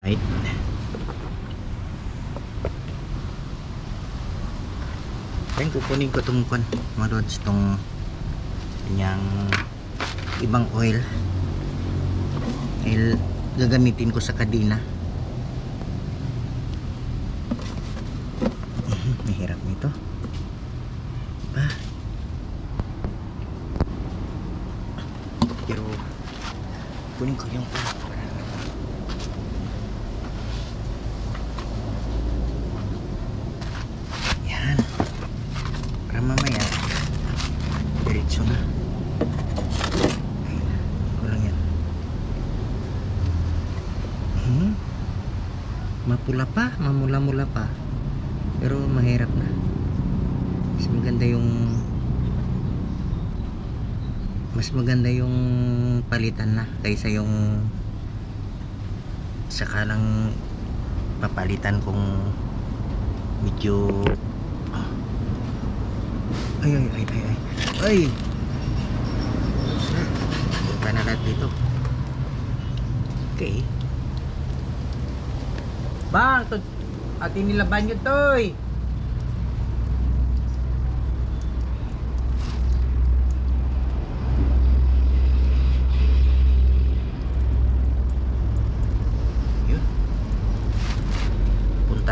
Right. Then kukunin ko itong mga lods, itong kanyang ibang oil gagamitin ko sa kadena. Mahirap nito pa, pero kunin ko yung yan para mamaya diretso na. Kulang yan. Mapula pa, mamula-mula pa, pero mahirap na. Mas maganda yung palitan na kaysa yung saka lang papalitan kung medyo ay punta na lahat dito. Okay bang atin nilaban nyo toy.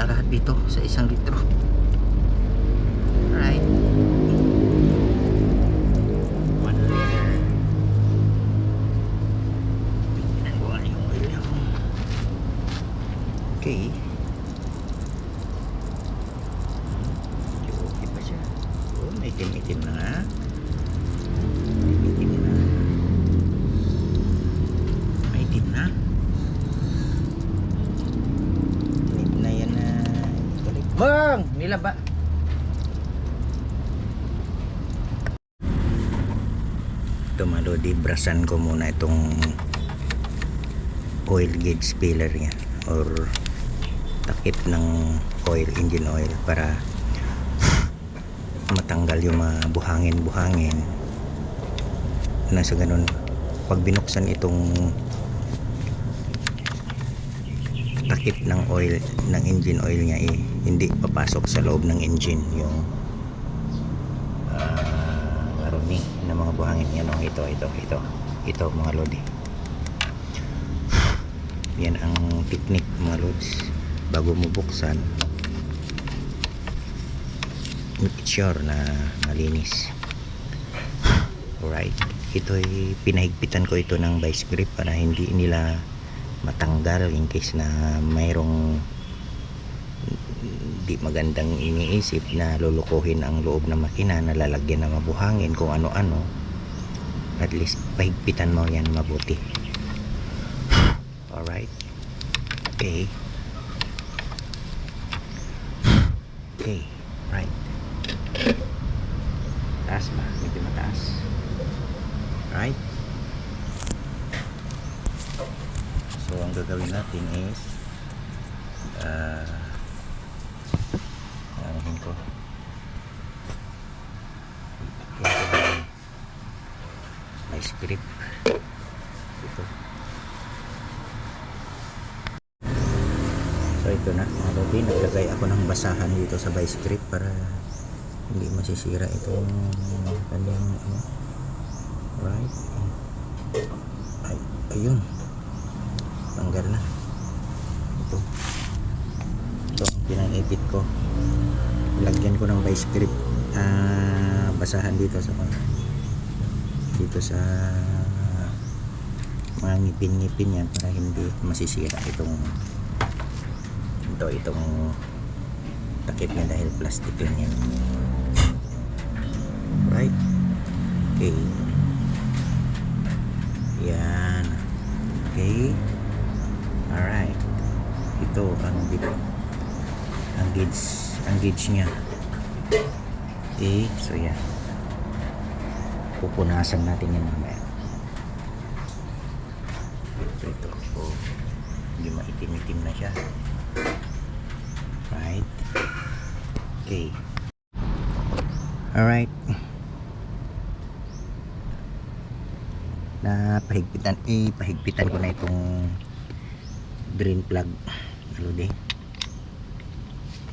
Lahat dito sa 1 litro. Right. 1 liter. Ginagawa yung oil niya. Okay. Okay pa siya. Oh, may itim-itim na nga. Maitim na. Bang! Nilaba. Ito malodi, brasan ko muna itong oil gauge spiller niya or takip ng oil, engine oil, para matanggal yung mga buhangin na sa ganun pag binuksan itong takip ng oil, ng engine oil niya, hindi papasok sa loob ng engine yung marumi na mga buhangin yan. Ito mga lodi, yan ang technique mga lods bago mo buksan. Make sure na malinis. Alright, ito ay pinahigpitan ko ito ng vice grip para hindi nila matanggal in case na mayroong di magandang iniisip na lulukuhin ang loob ng makina na lalagyan ng mabuhangin kung ano-ano. At least pahigpitan mo yan mabuti. Alright. Okay. Right. Taas ba? Medyo mataas. Right. So ang gagawin natin is arahin ko may script ito. So ito na mga lodi, naglagay ako ng basahan dito sa vice grip para hindi masisira itong kanyang right. Ayun, tanggal na ito ang pinangipit ko. Lagyan ko ng vice grip basahan dito sa mga ngipin-ngipin yan para hindi masisira itong takip niya dahil plastic lang yan. Right. Okay, yan. Okay. Alright. Ito ang gauge niya. Okay, so yan. Pupunasan natin yan mamaya. So ito. Oh, hindi maitim-itim na siya. Right. Okay. Alright. Pahigpitan ko na itong drain plug Lodi.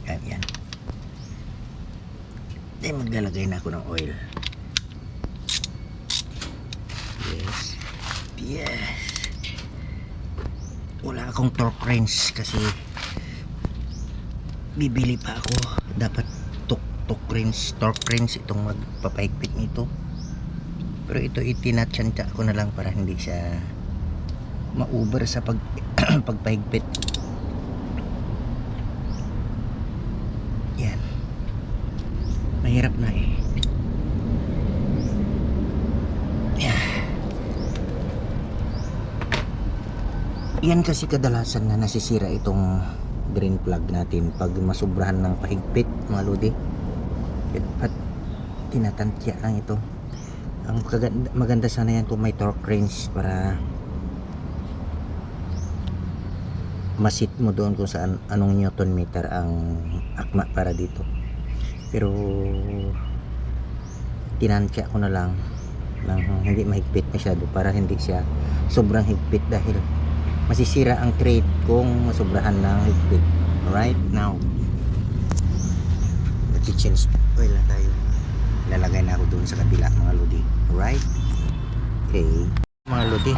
Yan. Then maglalagay na ako ng oil. Yes. Wala akong torque wrench kasi bibili pa ako. Dapat torque wrench itong magpapahigpit nito. Pero ito itinatsyantya ko na lang para hindi siya ma-over sa pagpahigpit. Yan. Mahirap na eh. Yan kasi kadalasan na nasisira itong drain plug natin pag masubrahan ng pahigpit, mga lodi. At tinatantya lang ito. Ang maganda sana yan kung may torque wrench para masit mo doon kung saan anong newton meter ang akma para dito. Pero tinantya ko na lang ng hindi mahigpit masyado para hindi siya sobrang higpit dahil masisira ang thread kung masobrahan ng higpit. Right now mag-change oil na tayo. Lalagay na ako doon sa kabila, mga lodi. Right? Okay, mga lodi,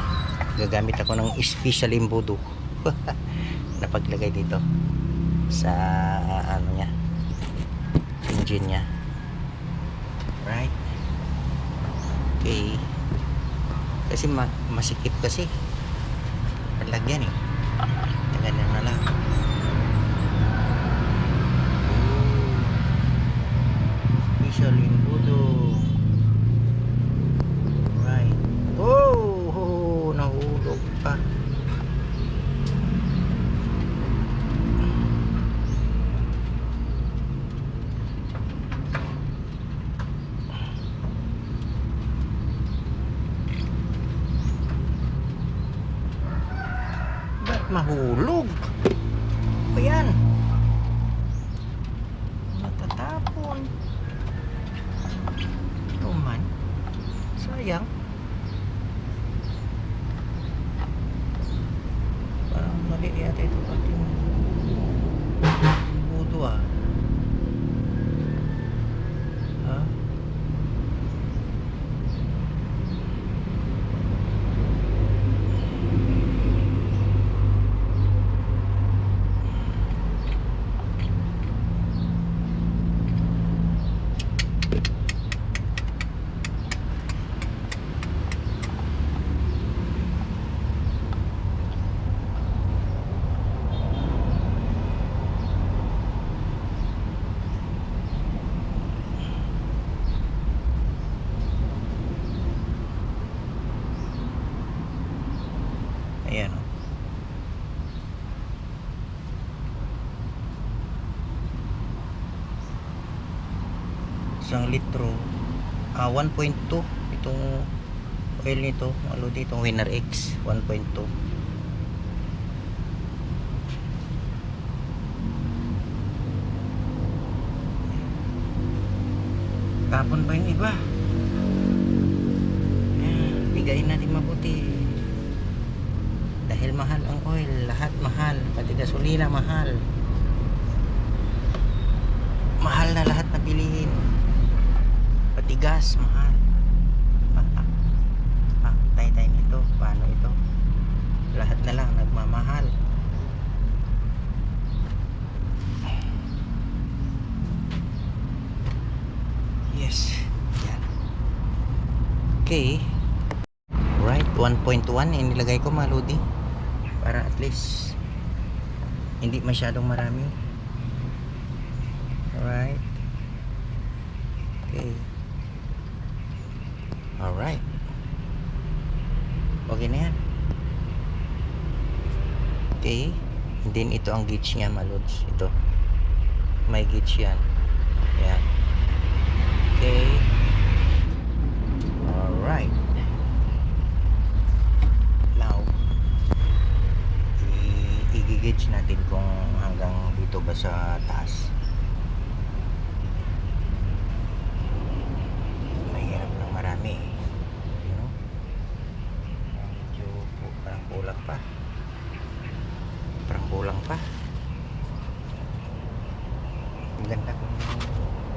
gagamit ako ng special embudo na paglagay dito sa ano niya, engine niya. Right? Okay, kasi masikip kasi lagyan eh. Ganyan na lang. Special embudo. Right. Oh, nahulog pa. Mahulog. Ayan. Natatapon. Ito man. Sayang. Parang mali yata ito ating buto ah. Ha? Ayan o. Isang litro 1.2 itong oil nito, mga lodi, itong Winner X 1.2. Tapon pa yung iba. Ayan, bigayin natin mabuti. Dahil mahal ang oil, lahat mahal, pati gasolina mahal. Mahal na lahat na bilihin. Pati gas mahal. Tayo nito, paano ito? Lahat na lang nagmamahal. Yes. Yan. Okay. Right, 1.1 inilagay ko, mga lodi. Para at least hindi masyadong marami. Alright. Okay. Alright. Okay na yan. Okay. And then ito ang gauge niya, mga lods. Ito. May gauge yan. Yan. Okay. Alright. Now i-gauge natin kung hanggang dito ba sa taas. Mahirap ng marami eh. You know? Medyo parang kulang pa. kulang pa. Ang ganda kung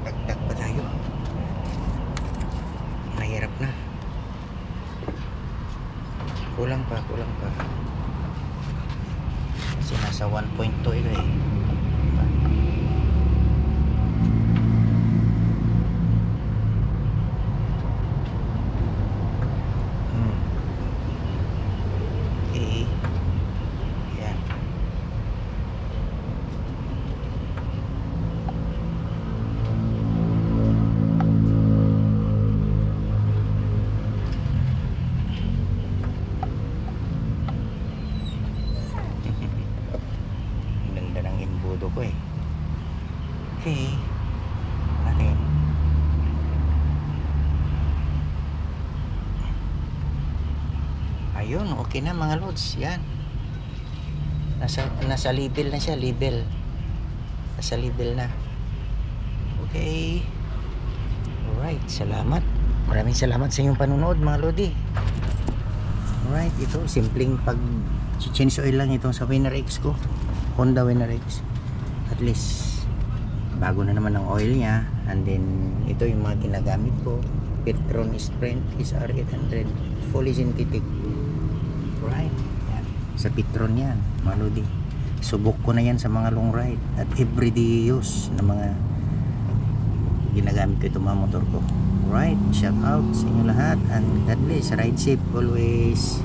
dagdag pa tayo. Mahirap na. Kulang pa. Kasi nasa 1.2 ito eh. Diba? Okay. Yan. Ganda ng imbudo ko eh. Okay. Natin. Ayun, okay na mga lods. Yan. Nasa level na siya, level. Nasa level na. Okay. Alright, salamat. Maraming salamat sa inyong panunood mga lodi. Alright, ito simpleng pag change oil lang itong sa Winner X ko. Honda Winner X. At least bago na naman ang oil niya. And then ito yung mga ginagamit ko. Petron Sprint SR800 fully synthetic. Right? Yan. Sa Petron yan mga lodi. Subok ko na yan sa mga long ride at everyday use na mga ginagamit ko itong mga motor ko. Right? Shout out sa inyo lahat and God bless. Ride safe always.